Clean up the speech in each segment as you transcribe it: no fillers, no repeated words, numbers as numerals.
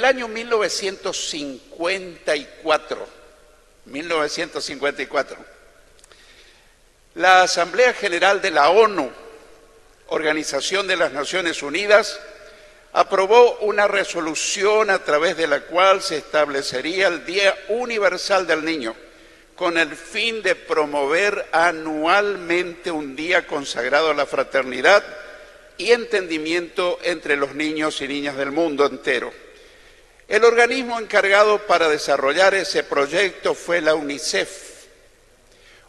el año 1954, la Asamblea General de la ONU, Organización de las Naciones Unidas, aprobó una resolución a través de la cual se establecería el Día Universal del Niño, con el fin de promover anualmente un día consagrado a la fraternidad y entendimiento entre los niños y niñas del mundo entero. El organismo encargado para desarrollar ese proyecto fue la UNICEF.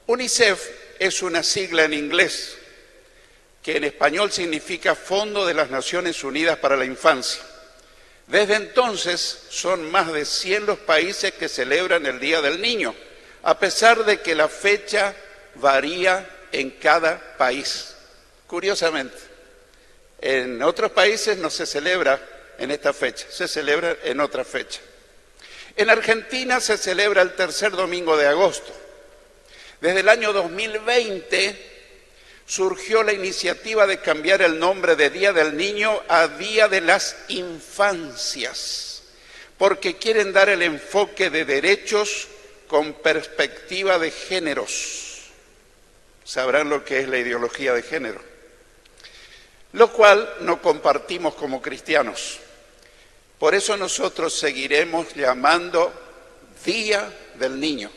UNICEF es una sigla en inglés, que en español significa Fondo de las Naciones Unidas para la Infancia. Desde entonces son más de 100 los países que celebran el Día del Niño, a pesar de que la fecha varía en cada país. Curiosamente, en otros países no se celebra en esta fecha, se celebra en otra fecha. En Argentina se celebra el tercer domingo de agosto. Desde el año 2020 surgió la iniciativa de cambiar el nombre de Día del Niño a Día de las Infancias, porque quieren dar el enfoque de derechos con perspectiva de géneros. Sabrán lo que es la ideología de género, lo cual no compartimos como cristianos. Por eso nosotros seguiremos llamando Día del Niño,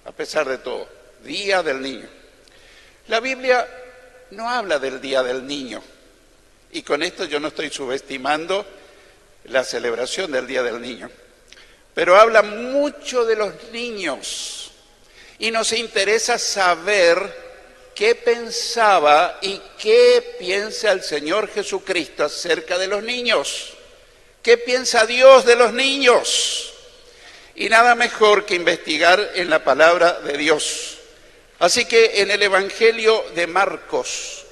a pesar de todo, Día del Niño. La Biblia no habla del Día del Niño, y con esto yo no estoy subestimando la celebración del Día del Niño, pero habla mucho de los niños, y nos interesa saber qué pensaba y qué piensa el Señor Jesucristo acerca de los niños. ¿Qué piensa Dios de los niños? Y nada mejor que investigar en la palabra de Dios. Así que en el Evangelio de Marcos,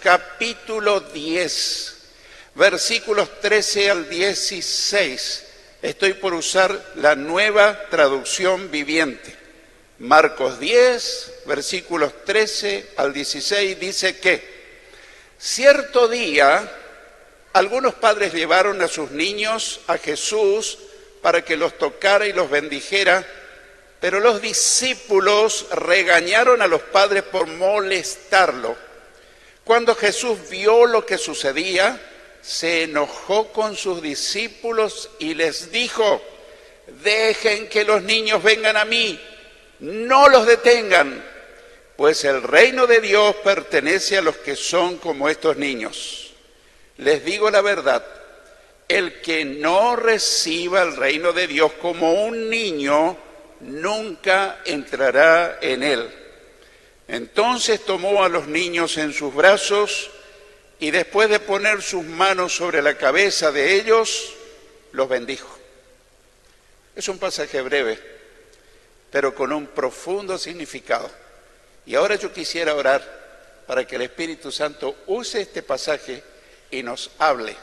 capítulo 10, versículos 13 al 16, estoy por usar la Nueva Traducción Viviente. Marcos 10, versículos 13 al 16, dice que cierto día algunos padres llevaron a sus niños a Jesús para que los tocara y los bendijera, pero los discípulos regañaron a los padres por molestarlo. Cuando Jesús vio lo que sucedía, se enojó con sus discípulos y les dijo: dejen que los niños vengan a mí, no los detengan, pues el reino de Dios pertenece a los que son como estos niños. Les digo la verdad, el que no reciba el reino de Dios como un niño, nunca entrará en él. Entonces tomó a los niños en sus brazos y después de poner sus manos sobre la cabeza de ellos, los bendijo. Es un pasaje breve, pero con un profundo significado. Y ahora yo quisiera orar para que el Espíritu Santo use este pasaje y nos hable.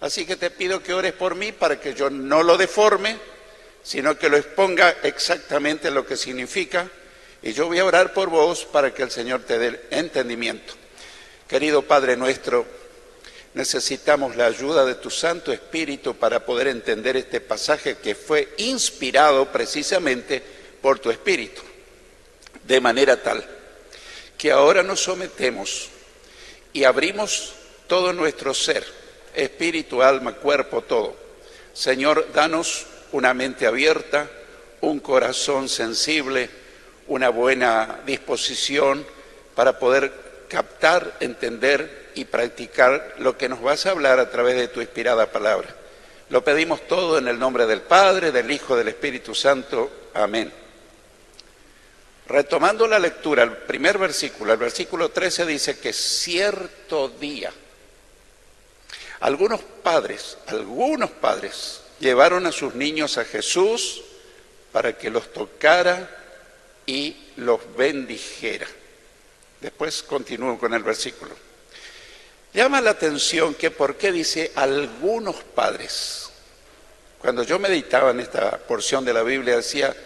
Así que te pido que ores por mí para que yo no lo deforme, sino que lo exponga exactamente lo que significa, y yo voy a orar por vos para que el Señor te dé entendimiento. Querido Padre nuestro, necesitamos la ayuda de tu Santo Espíritu para poder entender este pasaje que fue inspirado precisamente por tu Espíritu, de manera tal que ahora nos sometemos y abrimos todo nuestro ser, espíritu, alma, cuerpo, todo. Señor, danos una mente abierta, un corazón sensible, una buena disposición para poder captar, entender y practicar lo que nos vas a hablar a través de tu inspirada palabra. Lo pedimos todo en el nombre del Padre, del Hijo, del Espíritu Santo. Amén. Retomando la lectura, el primer versículo, el versículo 13 dice que cierto día, algunos padres llevaron a sus niños a Jesús para que los tocara y los bendijera. Después continúo con el versículo. Llama la atención que por qué dice algunos padres. Cuando yo meditaba en esta porción de la Biblia decía,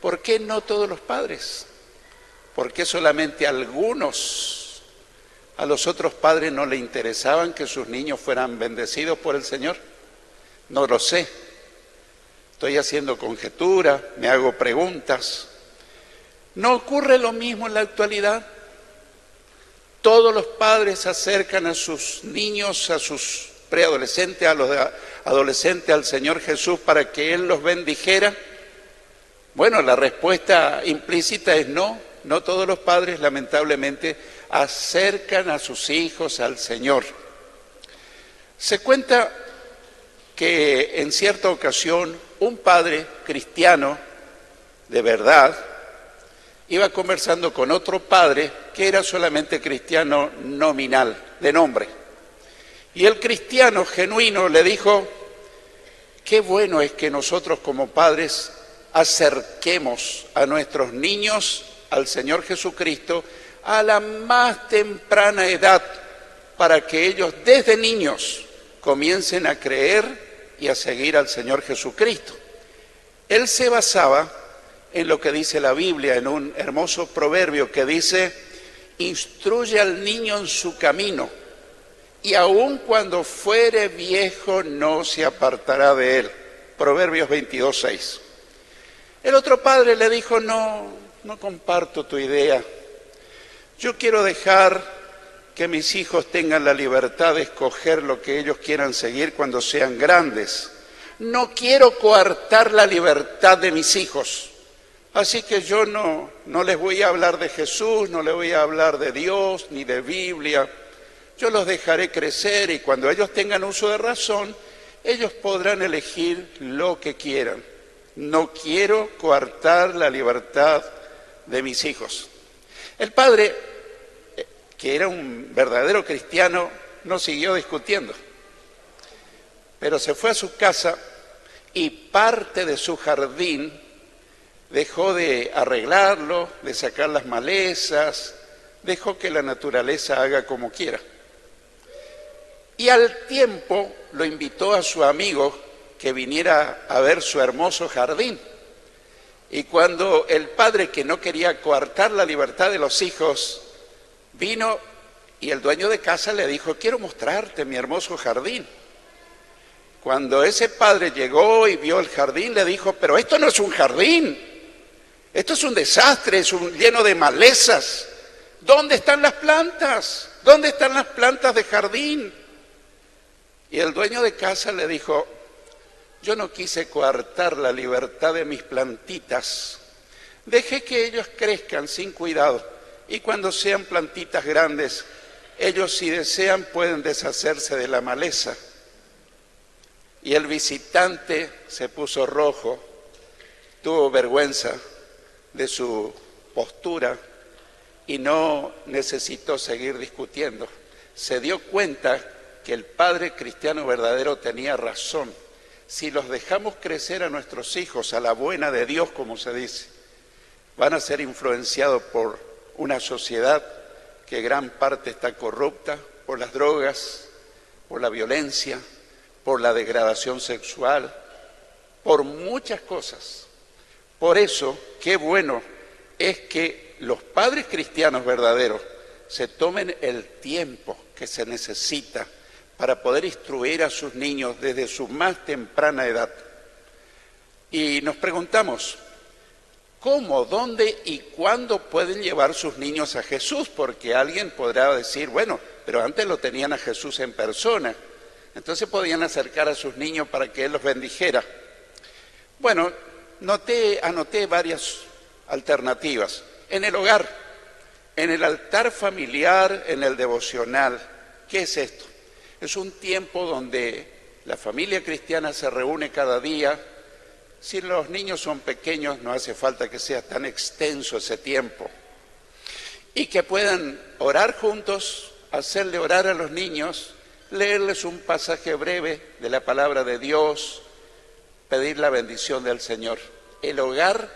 ¿por qué no todos los padres? ¿Por qué solamente algunos? A los otros padres no le interesaban que sus niños fueran bendecidos por el Señor. No lo sé. Estoy haciendo conjeturas, me hago preguntas. ¿No ocurre lo mismo en la actualidad? Todos los padres acercan a sus niños, a sus preadolescentes, a los adolescentes al Señor Jesús para que Él los bendijera. Bueno, la respuesta implícita es no. No todos los padres, lamentablemente, acercan a sus hijos al Señor. Se cuenta que en cierta ocasión un padre cristiano de verdad iba conversando con otro padre que era solamente cristiano nominal, de nombre. Y el cristiano genuino le dijo: qué bueno es que nosotros como padres acerquemos a nuestros niños al Señor Jesucristo a la más temprana edad, para que ellos desde niños comiencen a creer y a seguir al Señor Jesucristo. Él se basaba en lo que dice la Biblia, en un hermoso proverbio que dice: instruye al niño en su camino, y aun cuando fuere viejo no se apartará de él. Proverbios 22:6. El otro padre le dijo: no comparto tu idea. Yo quiero dejar que mis hijos tengan la libertad de escoger lo que ellos quieran seguir cuando sean grandes. No quiero coartar la libertad de mis hijos. Así que yo no les voy a hablar de Jesús, no les voy a hablar de Dios ni de Biblia. Yo los dejaré crecer y cuando ellos tengan uso de razón, ellos podrán elegir lo que quieran. No quiero coartar la libertad de mis hijos. El padre, que era un verdadero cristiano, no siguió discutiendo, pero se fue a su casa y parte de su jardín dejó de arreglarlo, de sacar las malezas, dejó que la naturaleza haga como quiera. Y al tiempo lo invitó a su amigo que viniera a ver su hermoso jardín. Y cuando el padre, que no quería coartar la libertad de los hijos, vino y el dueño de casa le dijo: quiero mostrarte mi hermoso jardín. Cuando ese padre llegó y vio el jardín, le dijo: pero esto no es un jardín. Esto es un desastre, lleno de malezas. ¿Dónde están las plantas? ¿Dónde están las plantas de jardín? Y el dueño de casa le dijo: yo no quise coartar la libertad de mis plantitas. Dejé que ellos crezcan sin cuidado. Y cuando sean plantitas grandes, ellos, si desean, pueden deshacerse de la maleza. Y el visitante se puso rojo, tuvo vergüenza de su postura y no necesitó seguir discutiendo. Se dio cuenta que el padre cristiano verdadero tenía razón. Si los dejamos crecer a nuestros hijos a la buena de Dios, como se dice, van a ser influenciados por una sociedad que gran parte está corrupta por las drogas, por la violencia, por la degradación sexual, por muchas cosas. Por eso, qué bueno es que los padres cristianos verdaderos se tomen el tiempo que se necesita para poder instruir a sus niños desde su más temprana edad. Y nos preguntamos, ¿cómo, dónde y cuándo pueden llevar sus niños a Jesús? Porque alguien podrá decir: bueno, pero antes lo tenían a Jesús en persona, entonces podían acercar a sus niños para que Él los bendijera. Bueno, anoté varias alternativas. En el hogar, en el altar familiar, en el devocional. ¿Qué es esto? Es un tiempo donde la familia cristiana se reúne cada día. Si los niños son pequeños, no hace falta que sea tan extenso ese tiempo. Y que puedan orar juntos, hacerle orar a los niños, leerles un pasaje breve de la palabra de Dios, pedir la bendición del Señor. El hogar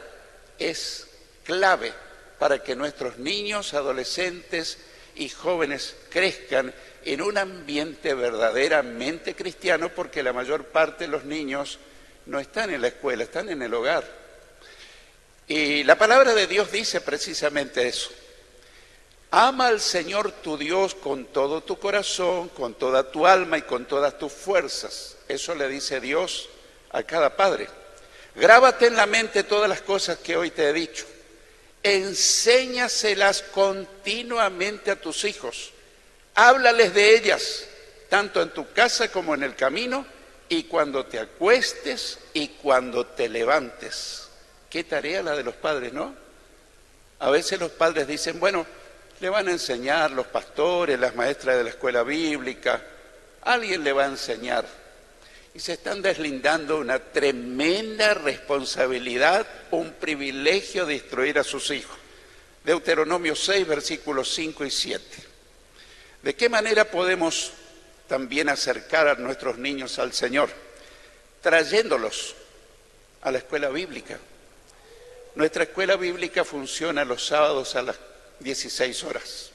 es clave para que nuestros niños, adolescentes y jóvenes crezcan en un ambiente verdaderamente cristiano, porque la mayor parte de los niños no están en la escuela, están en el hogar. Y la palabra de Dios dice precisamente eso. Ama al Señor tu Dios con todo tu corazón, con toda tu alma y con todas tus fuerzas. Eso le dice Dios a cada padre. Grábate en la mente todas las cosas que hoy te he dicho. Enséñaselas continuamente a tus hijos. Háblales de ellas, tanto en tu casa como en el camino, y cuando te acuestes y cuando te levantes. Qué tarea la de los padres, ¿no? A veces los padres dicen, bueno, le van a enseñar los pastores, las maestras de la escuela bíblica, alguien le va a enseñar. Y se están deslindando una tremenda responsabilidad, un privilegio de instruir a sus hijos. Deuteronomio 6, versículos 5 y 7. ¿De qué manera podemos también acercar a nuestros niños al Señor? Trayéndolos a la escuela bíblica. Nuestra escuela bíblica funciona los sábados a las 16 horas.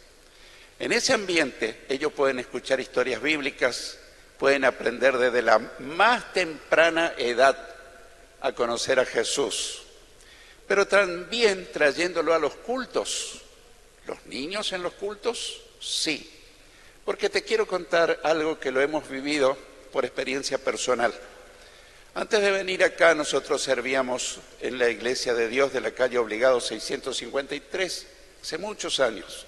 En ese ambiente ellos pueden escuchar historias bíblicas, pueden aprender desde la más temprana edad a conocer a Jesús, pero también trayéndolo a los cultos. ¿Los niños en los cultos? Sí, porque te quiero contar algo que lo hemos vivido por experiencia personal. Antes de venir acá, nosotros servíamos en la Iglesia de Dios de la calle Obligado 653, hace muchos años.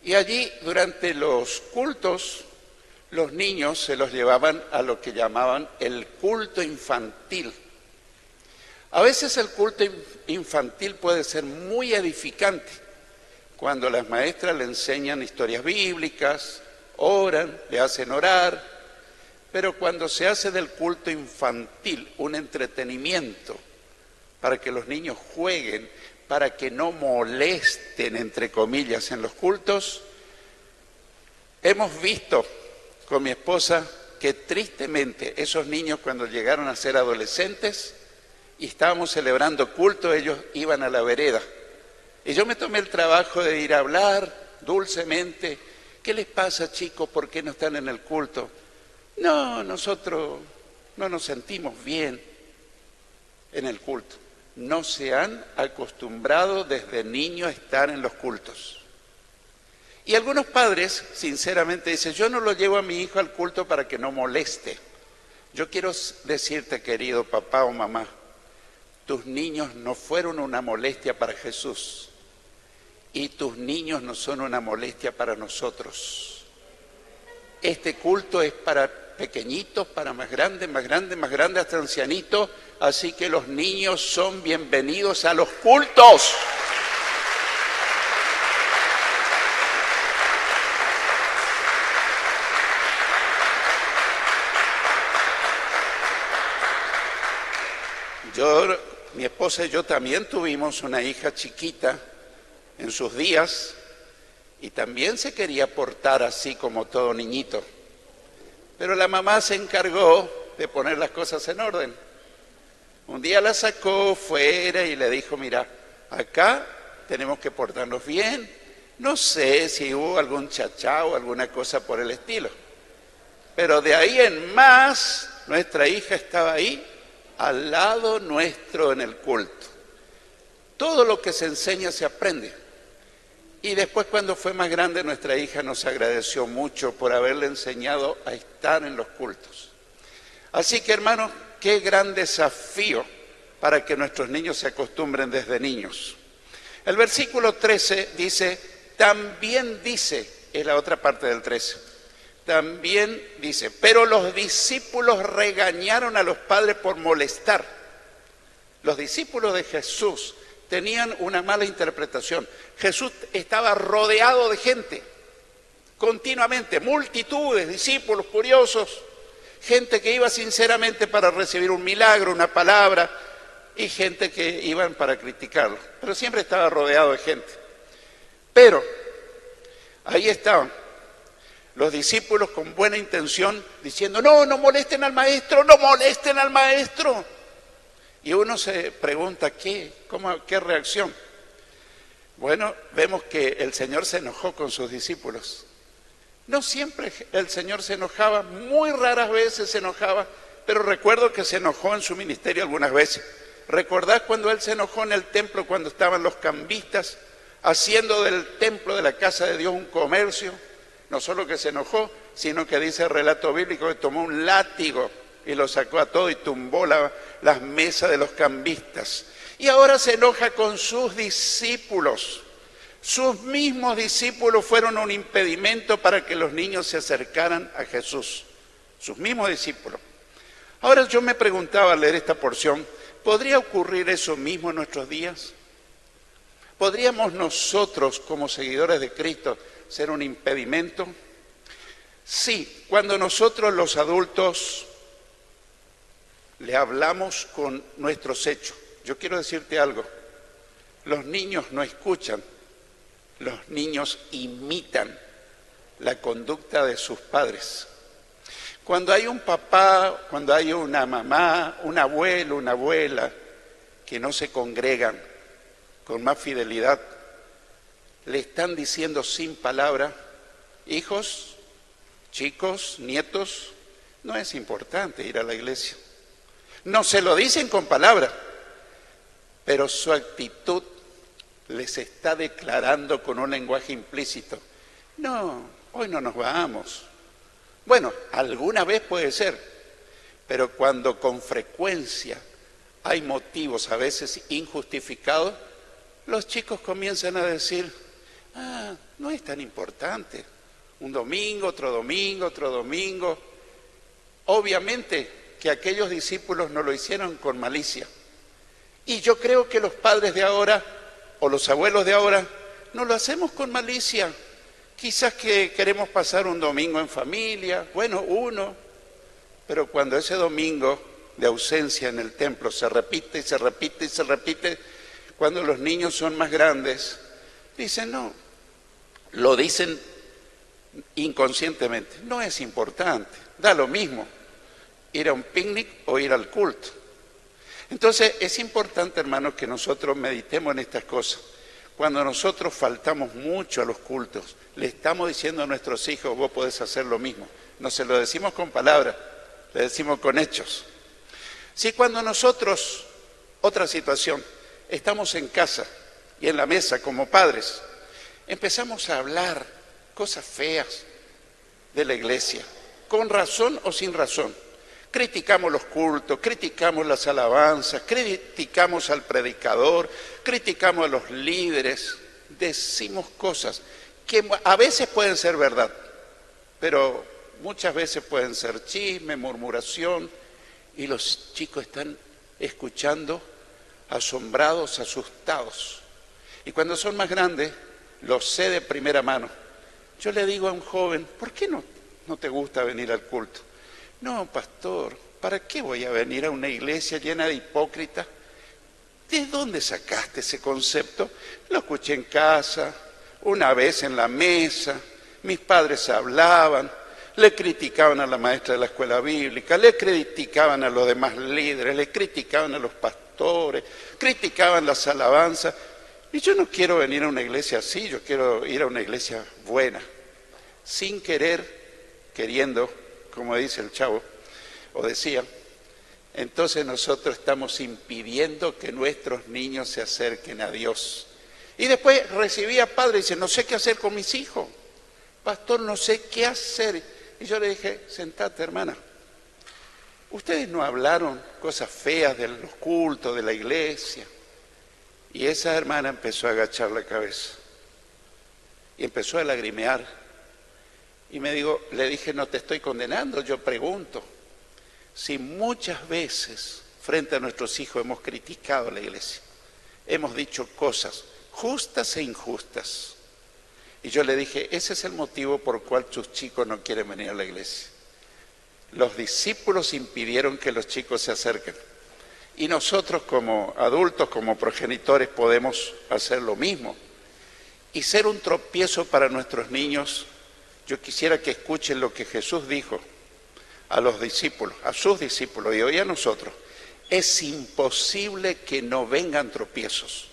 Y allí, durante los cultos, los niños se los llevaban a lo que llamaban el culto infantil. A veces el culto infantil puede ser muy edificante, cuando las maestras le enseñan historias bíblicas, oran, le hacen orar, pero cuando se hace del culto infantil un entretenimiento para que los niños jueguen, para que no molesten, entre comillas, en los cultos, hemos visto con mi esposa que tristemente esos niños, cuando llegaron a ser adolescentes y estábamos celebrando culto, ellos iban a la vereda. Y yo me tomé el trabajo de ir a hablar dulcemente. ¿Qué les pasa, chicos? ¿Por qué no están en el culto? No, nosotros no nos sentimos bien en el culto. No se han acostumbrado desde niños a estar en los cultos. Y algunos padres, sinceramente, dicen, yo no lo llevo a mi hijo al culto para que no moleste. Yo quiero decirte, querido papá o mamá, tus niños no fueron una molestia para Jesús y tus niños no son una molestia para nosotros. Este culto es para pequeñitos, para más grandes, hasta ancianitos, así que los niños son bienvenidos a los cultos. Mi esposa y yo también tuvimos una hija chiquita en sus días y también se quería portar así como todo niñito. Pero la mamá se encargó de poner las cosas en orden. Un día la sacó fuera y le dijo, mira, acá tenemos que portarnos bien. No sé si hubo algún chachá o alguna cosa por el estilo. Pero de ahí en más, nuestra hija estaba ahí, al lado nuestro en el culto. Todo lo que se enseña se aprende. Y después, cuando fue más grande, nuestra hija nos agradeció mucho por haberle enseñado a estar en los cultos. Así que, hermanos, qué gran desafío para que nuestros niños se acostumbren desde niños. El versículo 13 dice, también dice, es la otra parte del 13, también dice, pero los discípulos regañaron a los padres por molestar. Los discípulos de Jesús tenían una mala interpretación. Jesús estaba rodeado de gente, continuamente, multitudes, discípulos curiosos, gente que iba sinceramente para recibir un milagro, una palabra, y gente que iban para criticarlo. Pero siempre estaba rodeado de gente. Pero ahí estaban los discípulos con buena intención diciendo, no molesten al maestro, no molesten al maestro. Y uno se pregunta, ¿qué reacción? Bueno, vemos que el Señor se enojó con sus discípulos. No siempre el Señor se enojaba, muy raras veces se enojaba, pero recuerdo que se enojó en su ministerio algunas veces. ¿Recordás cuando Él se enojó en el templo cuando estaban los cambistas haciendo del templo de la casa de Dios un comercio. No solo que se enojó, sino que dice el relato bíblico que tomó un látigo y lo sacó a todo y tumbó las mesas de los cambistas. Y ahora se enoja con sus discípulos. Sus mismos discípulos fueron un impedimento para que los niños se acercaran a Jesús. Sus mismos discípulos. Ahora yo me preguntaba al leer esta porción, ¿podría ocurrir eso mismo en nuestros días? ¿Podríamos nosotros, como seguidores de Cristo, ser un impedimento? Sí, cuando nosotros los adultos le hablamos con nuestros hechos. Yo quiero decirte algo, los niños no escuchan, los niños imitan la conducta de sus padres. Cuando hay un papá, cuando hay una mamá, un abuelo, una abuela, que no se congregan con más fidelidad, le están diciendo sin palabra, hijos, chicos, nietos, no es importante ir a la iglesia. No se lo dicen con palabras, pero su actitud les está declarando con un lenguaje implícito, no, hoy no nos vamos. Bueno, alguna vez puede ser, pero cuando con frecuencia hay motivos a veces injustificados, los chicos comienzan a decir, no es tan importante, un domingo, otro domingo, otro domingo. Obviamente que aquellos discípulos no lo hicieron con malicia. Y yo creo que los padres de ahora, o los abuelos de ahora, no lo hacemos con malicia. Quizás que queremos pasar un domingo en familia, bueno, uno, pero cuando ese domingo de ausencia en el templo se repite y se repite y se repite, cuando los niños son más grandes, dicen no, lo dicen inconscientemente, no es importante, da lo mismo ir a un picnic o ir al culto. Entonces es importante, hermanos, que nosotros meditemos en estas cosas. Cuando nosotros faltamos mucho a los cultos, le estamos diciendo a nuestros hijos, vos podés hacer lo mismo. No se lo decimos con palabras, le decimos con hechos. Si cuando nosotros, otra situación, estamos en casa y en la mesa como padres, empezamos a hablar cosas feas de la iglesia, con razón o sin razón. Criticamos los cultos, criticamos las alabanzas, criticamos al predicador, criticamos a los líderes, decimos cosas que a veces pueden ser verdad, pero muchas veces pueden ser chisme, murmuración, y los chicos están escuchando asombrados, asustados. Y cuando son más grandes, lo sé de primera mano. Yo le digo a un joven, ¿por qué no te gusta venir al culto? No, pastor, ¿para qué voy a venir a una iglesia llena de hipócritas? ¿De dónde sacaste ese concepto? Lo escuché en casa, una vez en la mesa, mis padres hablaban, le criticaban a la maestra de la escuela bíblica, le criticaban a los demás líderes, le criticaban a los pastores, criticaban las alabanzas. Y yo no quiero venir a una iglesia así, yo quiero ir a una iglesia buena, sin querer, queriendo, como dice el chavo, o decía, entonces nosotros estamos impidiendo que nuestros niños se acerquen a Dios. Y después recibía padre y dice, no sé qué hacer con mis hijos, pastor, no sé qué hacer. Y yo le dije, sentate, hermana, ustedes no hablaron cosas feas de los cultos, de la iglesia. Y esa hermana empezó a agachar la cabeza y empezó a lagrimear. Y le dije, no te estoy condenando, yo pregunto, si muchas veces frente a nuestros hijos hemos criticado a la iglesia, hemos dicho cosas justas e injustas, y yo le dije, ese es el motivo por el cual tus chicos no quieren venir a la iglesia. Los discípulos impidieron que los chicos se acerquen, y nosotros como adultos, como progenitores, podemos hacer lo mismo, y ser un tropiezo para nuestros niños. Yo quisiera que escuchen lo que Jesús dijo a los discípulos, a sus discípulos y hoy a nosotros. Es imposible que no vengan tropiezos,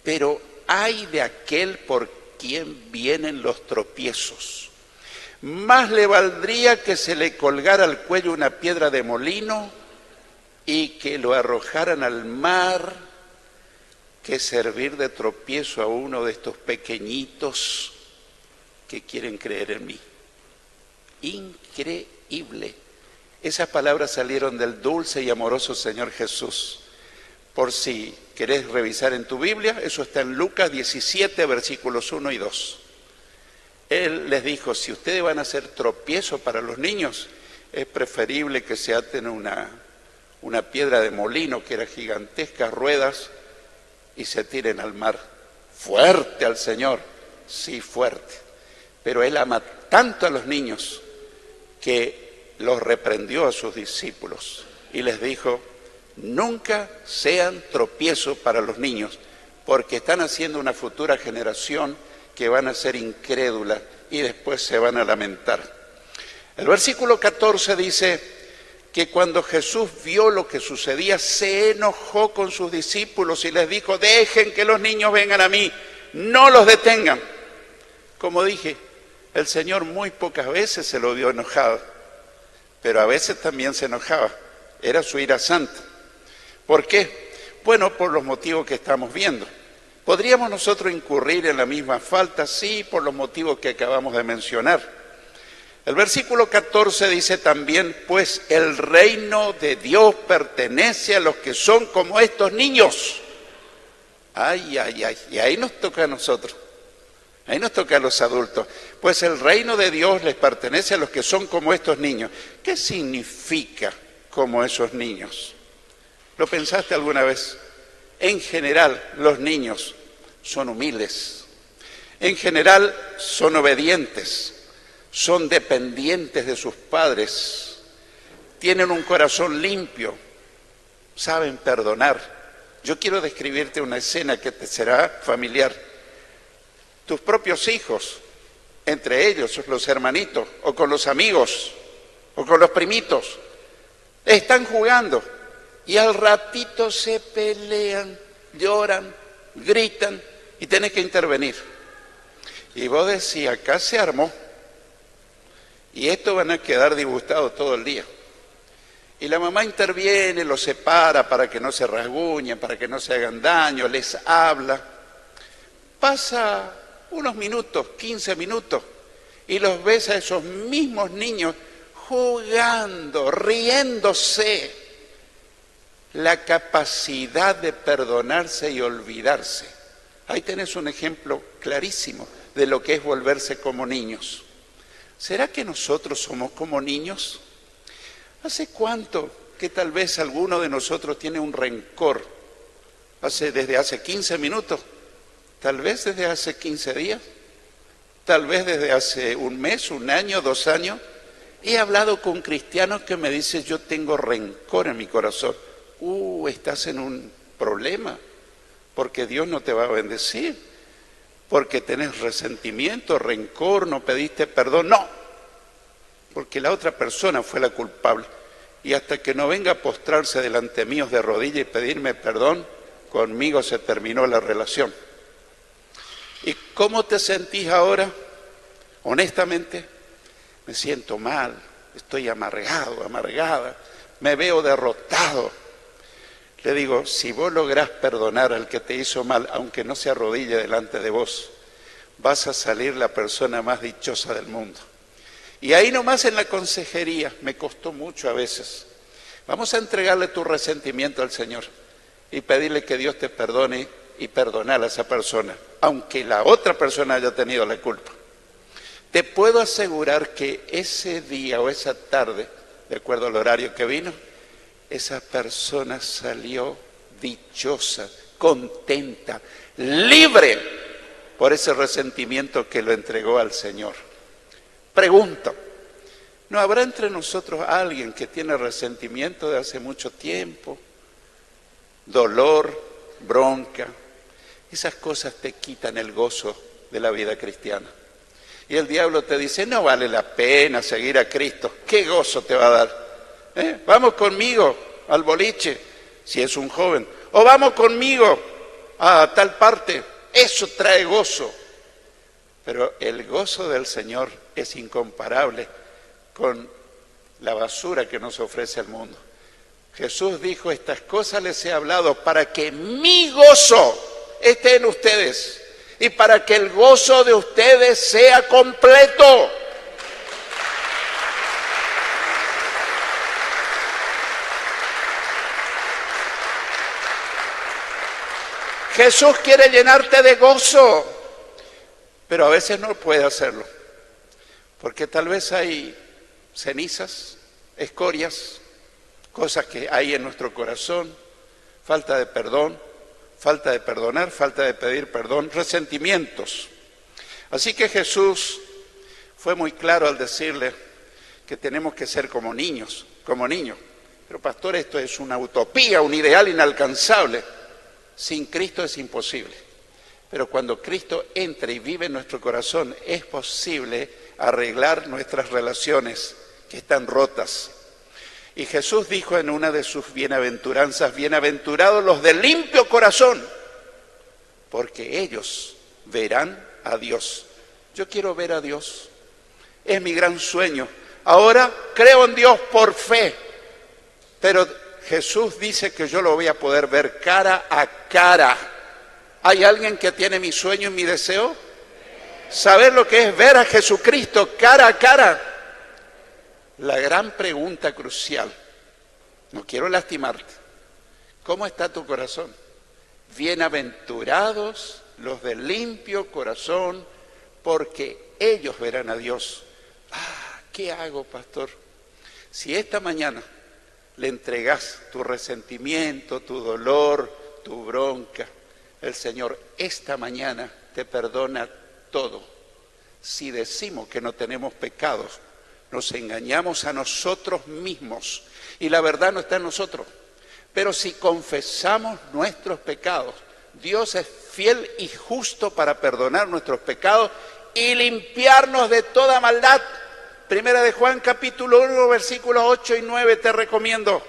pero ay de aquel por quien vienen los tropiezos. Más le valdría que se le colgara al cuello una piedra de molino y que lo arrojaran al mar, que servir de tropiezo a uno de estos pequeñitos que quieren creer en mí. Increíble. Esas palabras salieron del dulce y amoroso Señor Jesús. Por si querés revisar en tu Biblia, eso está en Lucas 17, versículos 1 y 2. Él les dijo, si ustedes van a hacer tropiezo para los niños, es preferible que se aten una piedra de molino, que era gigantescas ruedas, y se tiren al mar. Fuerte al Señor, sí, fuerte. Pero Él ama tanto a los niños que los reprendió a sus discípulos y les dijo, nunca sean tropiezo para los niños, porque están haciendo una futura generación que van a ser incrédula y después se van a lamentar. El versículo 14 dice que cuando Jesús vio lo que sucedía, se enojó con sus discípulos y les dijo, dejen que los niños vengan a mí, no los detengan. Como dije, el Señor muy pocas veces se lo vio enojado, pero a veces también se enojaba, era su ira santa. ¿Por qué? Bueno, por los motivos que estamos viendo. ¿Podríamos nosotros incurrir en la misma falta? Sí, por los motivos que acabamos de mencionar. El versículo 14 dice también, pues el reino de Dios pertenece a los que son como estos niños. Ay, ay, ay, y ahí nos toca a nosotros, ahí nos toca a los adultos. Pues el reino de Dios les pertenece a los que son como estos niños. ¿Qué significa como esos niños? ¿Lo pensaste alguna vez? En general, los niños son humildes, en general son obedientes, son dependientes de sus padres, tienen un corazón limpio, saben perdonar. Yo quiero describirte una escena que te será familiar. Tus propios hijos, entre ellos los hermanitos, o con los amigos, o con los primitos, están jugando y al ratito se pelean, lloran, gritan y tenés que intervenir. Y vos decís, acá se armó. Y estos van a quedar disgustados todo el día. Y la mamá interviene, los separa para que no se rasguñen, para que no se hagan daño, les habla. Pasa unos minutos, 15 minutos, y los ves a esos mismos niños jugando, riéndose. La capacidad de perdonarse y olvidarse. Ahí tenés un ejemplo clarísimo de lo que es volverse como niños. ¿Será que nosotros somos como niños? ¿Hace cuánto que tal vez alguno de nosotros tiene un rencor? ¿Desde hace 15 minutos? ¿Tal vez desde hace 15 días? ¿Tal vez desde hace un mes, un año, 2 años? He hablado con cristianos que me dicen, yo tengo rencor en mi corazón. Estás en un problema, porque Dios no te va a bendecir, porque tenés resentimiento, rencor, no pediste perdón. No, porque la otra persona fue la culpable. Y hasta que no venga a postrarse delante mío de rodillas y pedirme perdón, conmigo se terminó la relación. ¿Y cómo te sentís ahora? Honestamente, me siento mal, estoy amargado, amargada, me veo derrotado. Le digo, si vos lográs perdonar al que te hizo mal, aunque no se arrodille delante de vos, vas a salir la persona más dichosa del mundo. Y ahí nomás en la consejería, me costó mucho a veces, vamos a entregarle tu resentimiento al Señor y pedirle que Dios te perdone y perdonar a esa persona, aunque la otra persona haya tenido la culpa. Te puedo asegurar que ese día o esa tarde, de acuerdo al horario que vino, esa persona salió dichosa, contenta, libre por ese resentimiento que lo entregó al Señor. Pregunto, ¿no habrá entre nosotros alguien que tiene resentimiento de hace mucho tiempo? Dolor, bronca, esas cosas te quitan el gozo de la vida cristiana. Y el diablo te dice, no vale la pena seguir a Cristo, ¿qué gozo te va a dar? Vamos conmigo al boliche, si es un joven, o vamos conmigo a tal parte, eso trae gozo. Pero el gozo del Señor es incomparable con la basura que nos ofrece el mundo. Jesús dijo, estas cosas les he hablado para que mi gozo esté en ustedes y para que el gozo de ustedes sea completo. Jesús quiere llenarte de gozo, pero a veces no puede hacerlo, porque tal vez hay cenizas, escorias, cosas que hay en nuestro corazón, falta de perdón, falta de perdonar, falta de pedir perdón, resentimientos. Así que Jesús fue muy claro al decirle que tenemos que ser como niños. Pero pastor, esto es una utopía, un ideal inalcanzable. Sin Cristo es imposible. Pero cuando Cristo entra y vive en nuestro corazón, es posible arreglar nuestras relaciones que están rotas. Y Jesús dijo en una de sus bienaventuranzas, bienaventurados los de limpio corazón, porque ellos verán a Dios. Yo quiero ver a Dios, es mi gran sueño. Ahora creo en Dios por fe, pero Jesús dice que yo lo voy a poder ver cara a cara. ¿Hay alguien que tiene mi sueño y mi deseo? Saber lo que es ver a Jesucristo cara a cara. La gran pregunta crucial, no quiero lastimarte, ¿cómo está tu corazón? Bienaventurados los de limpio corazón, porque ellos verán a Dios. ¿Qué hago, pastor? Si esta mañana le entregas tu resentimiento, tu dolor, tu bronca, el Señor esta mañana te perdona todo. Si decimos que no tenemos pecados, nos engañamos a nosotros mismos y la verdad no está en nosotros. Pero si confesamos nuestros pecados, Dios es fiel y justo para perdonar nuestros pecados y limpiarnos de toda maldad. Primera de Juan capítulo 1 versículos 8 y 9 te recomiendo.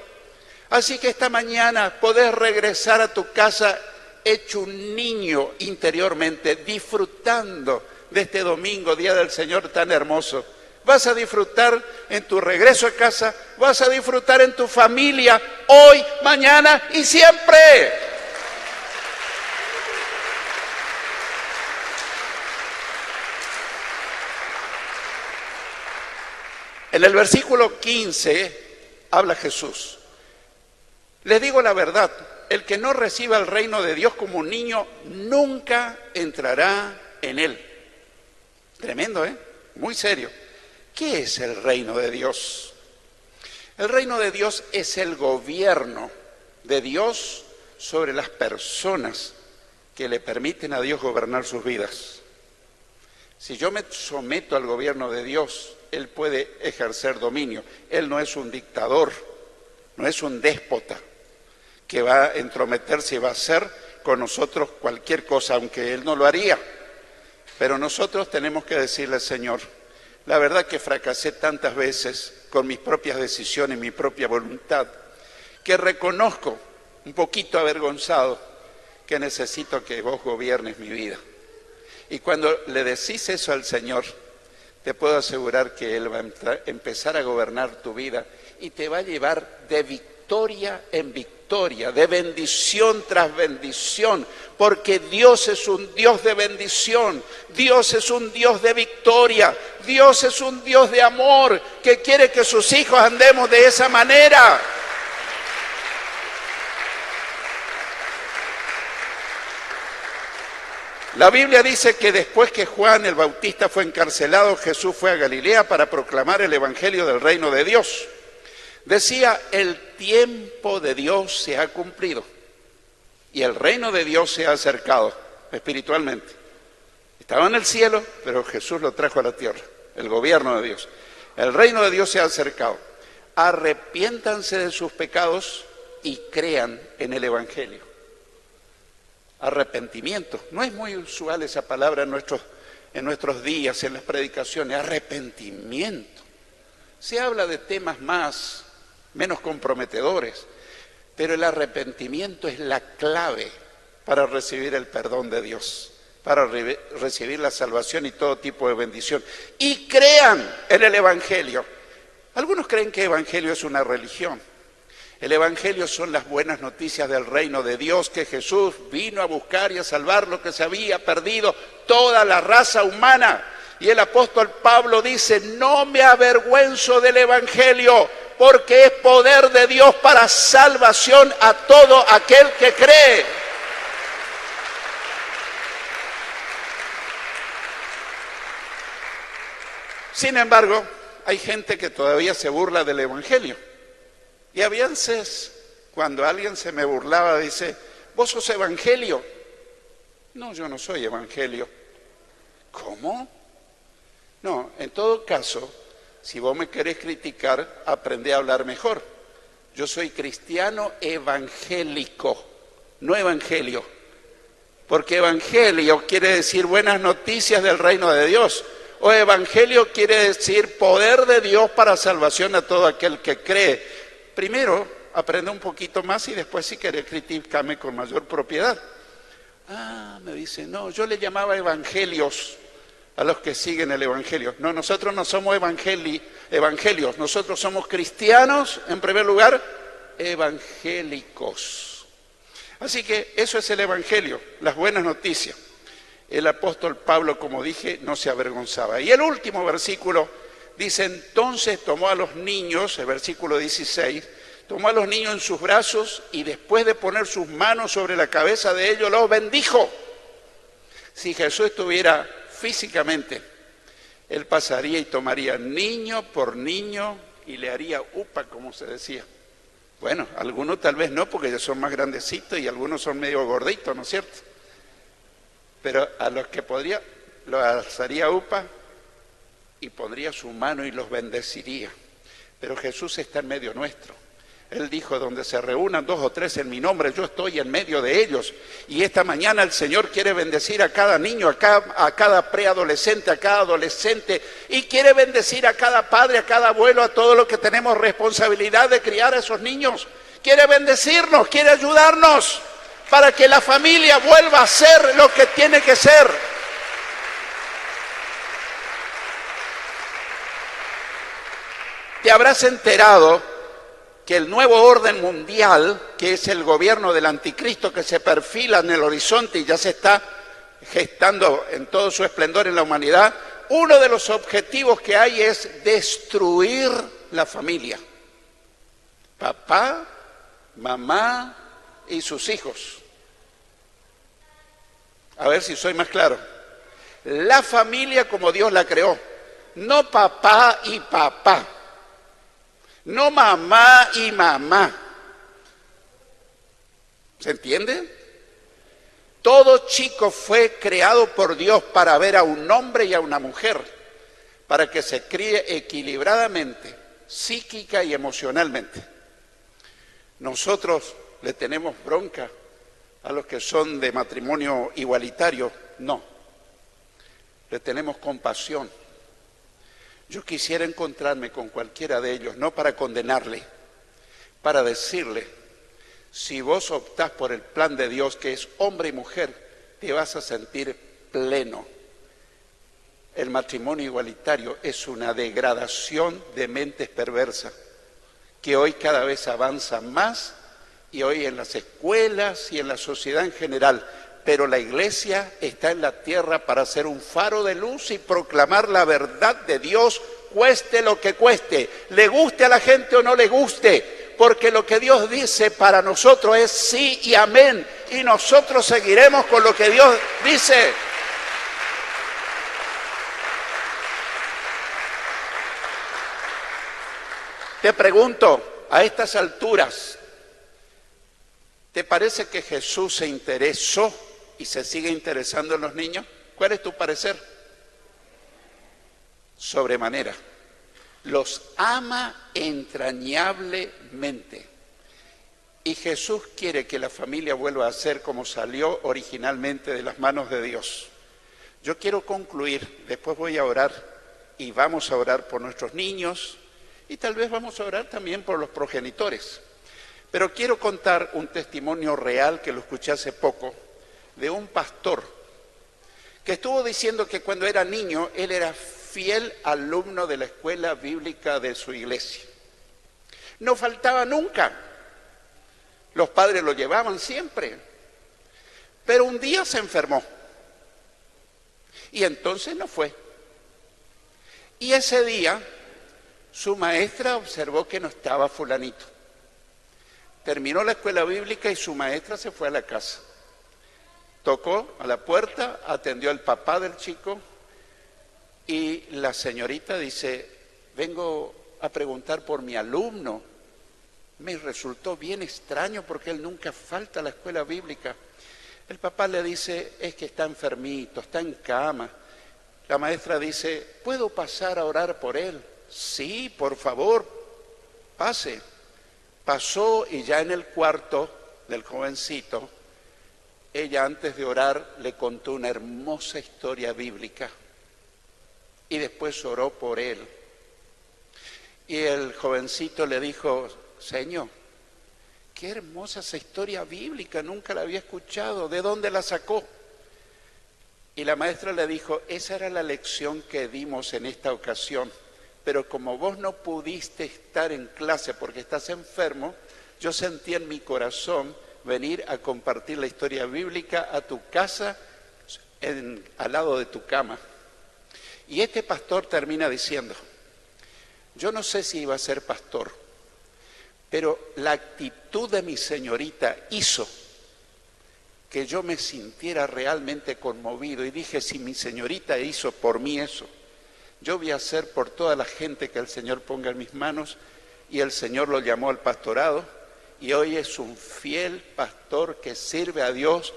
Así que esta mañana podés regresar a tu casa hecho un niño interiormente, disfrutando de este domingo, Día del Señor tan hermoso. Vas a disfrutar en tu regreso a casa, vas a disfrutar en tu familia, hoy, mañana y siempre. En el versículo 15 habla Jesús. Les digo la verdad, el que no reciba el reino de Dios como un niño, nunca entrará en él. Tremendo, ¿eh? Muy serio. ¿Qué es el reino de Dios? El reino de Dios es el gobierno de Dios sobre las personas que le permiten a Dios gobernar sus vidas. Si yo me someto al gobierno de Dios, Él puede ejercer dominio. Él no es un dictador, no es un déspota que va a entrometerse y va a hacer con nosotros cualquier cosa, aunque Él no lo haría. Pero nosotros tenemos que decirle, Señor, la verdad que fracasé tantas veces con mis propias decisiones, mi propia voluntad, que reconozco, un poquito avergonzado, que necesito que vos gobiernes mi vida. Y cuando le decís eso al Señor, te puedo asegurar que Él va a empezar a gobernar tu vida y te va a llevar de victoria en victoria, de bendición tras bendición, porque Dios es un Dios de bendición, Dios es un Dios de victoria, Dios es un Dios de amor, que quiere que sus hijos andemos de esa manera. La Biblia dice que después que Juan el Bautista fue encarcelado, Jesús fue a Galilea para proclamar el evangelio del reino de Dios. Decía, el tiempo de Dios se ha cumplido y el reino de Dios se ha acercado espiritualmente. Estaba en el cielo, pero Jesús lo trajo a la tierra, el gobierno de Dios. El reino de Dios se ha acercado. Arrepiéntanse de sus pecados y crean en el evangelio. Arrepentimiento. No es muy usual esa palabra en nuestros días, en las predicaciones. Arrepentimiento. Se habla de temas menos comprometedores, pero el arrepentimiento es la clave para recibir el perdón de Dios, para recibir la salvación y todo tipo de bendición. Y crean en el evangelio. Algunos creen que evangelio es una religión. El Evangelio son las buenas noticias del reino de Dios, que Jesús vino a buscar y a salvar lo que se había perdido, toda la raza humana. Y el apóstol Pablo dice, no me avergüenzo del Evangelio, porque es poder de Dios para salvación a todo aquel que cree. Sin embargo, hay gente que todavía se burla del Evangelio. Y a veces, cuando alguien se me burlaba, dice, ¿vos sos Evangelio? No, yo no soy Evangelio. ¿Cómo? No, en todo caso, si vos me querés criticar, aprendé a hablar mejor. Yo soy cristiano evangélico, no evangelio. Porque evangelio quiere decir buenas noticias del reino de Dios. O evangelio quiere decir poder de Dios para salvación a todo aquel que cree. Primero, aprende un poquito más y después si querés criticarme con mayor propiedad. Ah, me dice, no, yo le llamaba evangelios a los que siguen el evangelio. No, nosotros no somos evangelios, nosotros somos cristianos, en primer lugar, evangélicos. Así que eso es el evangelio, las buenas noticias. El apóstol Pablo, como dije, no se avergonzaba. Y el último versículo dice, entonces tomó a los niños, el versículo 16, tomó a los niños en sus brazos y después de poner sus manos sobre la cabeza de ellos, los bendijo. Si Jesús estuviera físicamente, él pasaría y tomaría niño por niño y le haría upa, como se decía. Bueno, algunos tal vez no, porque ya son más grandecitos y algunos son medio gorditos, ¿no es cierto? Pero a los que podría, los alzaría upa y pondría su mano y los bendeciría. Pero Jesús está en medio nuestro. Él dijo, donde se reúnan 2 o 3 en mi nombre, yo estoy en medio de ellos. Y esta mañana el Señor quiere bendecir a cada niño, a cada preadolescente, a cada adolescente. Y quiere bendecir a cada padre, a cada abuelo, a todos los que tenemos responsabilidad de criar a esos niños. Quiere bendecirnos, quiere ayudarnos para que la familia vuelva a ser lo que tiene que ser. Te habrás enterado que el nuevo orden mundial, que es el gobierno del anticristo que se perfila en el horizonte y ya se está gestando en todo su esplendor en la humanidad, uno de los objetivos que hay es destruir la familia. Papá, mamá y sus hijos. A ver si soy más claro. La familia como Dios la creó, no papá y papá. No mamá y mamá. ¿Se entiende? Todo chico fue creado por Dios para ver a un hombre y a una mujer, para que se críe equilibradamente, psíquica y emocionalmente. Nosotros le tenemos bronca a los que son de matrimonio igualitario, no. Le tenemos compasión. Yo quisiera encontrarme con cualquiera de ellos, no para condenarle, para decirle, si vos optás por el plan de Dios, que es hombre y mujer, te vas a sentir pleno. El matrimonio igualitario es una degradación de mentes perversas, que hoy cada vez avanza más, y hoy en las escuelas y en la sociedad en general. Pero la iglesia está en la tierra para ser un faro de luz y proclamar la verdad de Dios, cueste lo que cueste, le guste a la gente o no le guste, porque lo que Dios dice para nosotros es sí y amén, y nosotros seguiremos con lo que Dios dice. Te pregunto, a estas alturas, ¿te parece que Jesús se interesó y se sigue interesando en los niños? ¿Cuál es tu parecer? Sobremanera. Los ama entrañablemente. Y Jesús quiere que la familia vuelva a ser como salió originalmente de las manos de Dios. Yo quiero concluir, después voy a orar y vamos a orar por nuestros niños y tal vez vamos a orar también por los progenitores. Pero quiero contar un testimonio real que lo escuché hace poco, de un pastor que estuvo diciendo que cuando era niño él era fiel alumno de la escuela bíblica de su iglesia. No faltaba nunca, Los padres lo llevaban siempre. Pero un día se enfermó. Y entonces no fue. Y ese día su maestra observó que no estaba fulanito. Terminó la escuela bíblica y su maestra se fue a la casa. Tocó a la puerta, atendió al papá del chico y la señorita dice, vengo a preguntar por mi alumno. Me resultó bien extraño porque él nunca falta a la escuela bíblica. El papá le dice, es que está enfermito, está en cama. La maestra dice, ¿puedo pasar a orar por él? Sí, por favor, pase. Pasó y ya en el cuarto del jovencito, ella antes de orar le contó una hermosa historia bíblica y después oró por él. Y el jovencito le dijo, Señor, qué hermosa esa historia bíblica, nunca la había escuchado, ¿de dónde la sacó? Y la maestra le dijo, esa era la lección que dimos en esta ocasión, pero como vos no pudiste estar en clase porque estás enfermo, yo sentí en mi corazón venir a compartir la historia bíblica a tu casa, al lado de tu cama. Y este pastor termina diciendo, yo no sé si iba a ser pastor, pero la actitud de mi señorita hizo que yo me sintiera realmente conmovido y dije, si mi señorita hizo por mí eso, yo voy a hacer por toda la gente que el Señor ponga en mis manos. Y el Señor lo llamó al pastorado y hoy es un fiel pastor que sirve a Dios,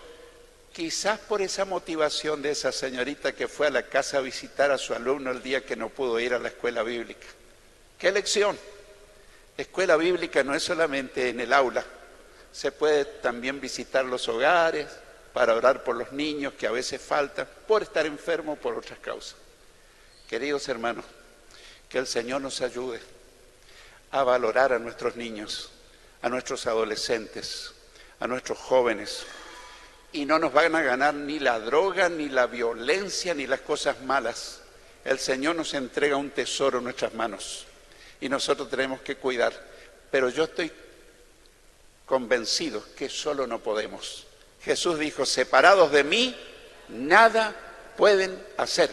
quizás por esa motivación de esa señorita que fue a la casa a visitar a su alumno el día que no pudo ir a la escuela bíblica. ¡Qué lección! La escuela bíblica no es solamente en el aula, se puede también visitar los hogares para orar por los niños que a veces faltan, por estar enfermos, por otras causas. Queridos hermanos, que el Señor nos ayude a valorar a nuestros niños, a nuestros adolescentes, a nuestros jóvenes. Y no nos van a ganar ni la droga, ni la violencia, ni las cosas malas. El Señor nos entrega un tesoro en nuestras manos y nosotros tenemos que cuidar. Pero yo estoy convencido que solo no podemos. Jesús dijo, separados de mí, nada pueden hacer.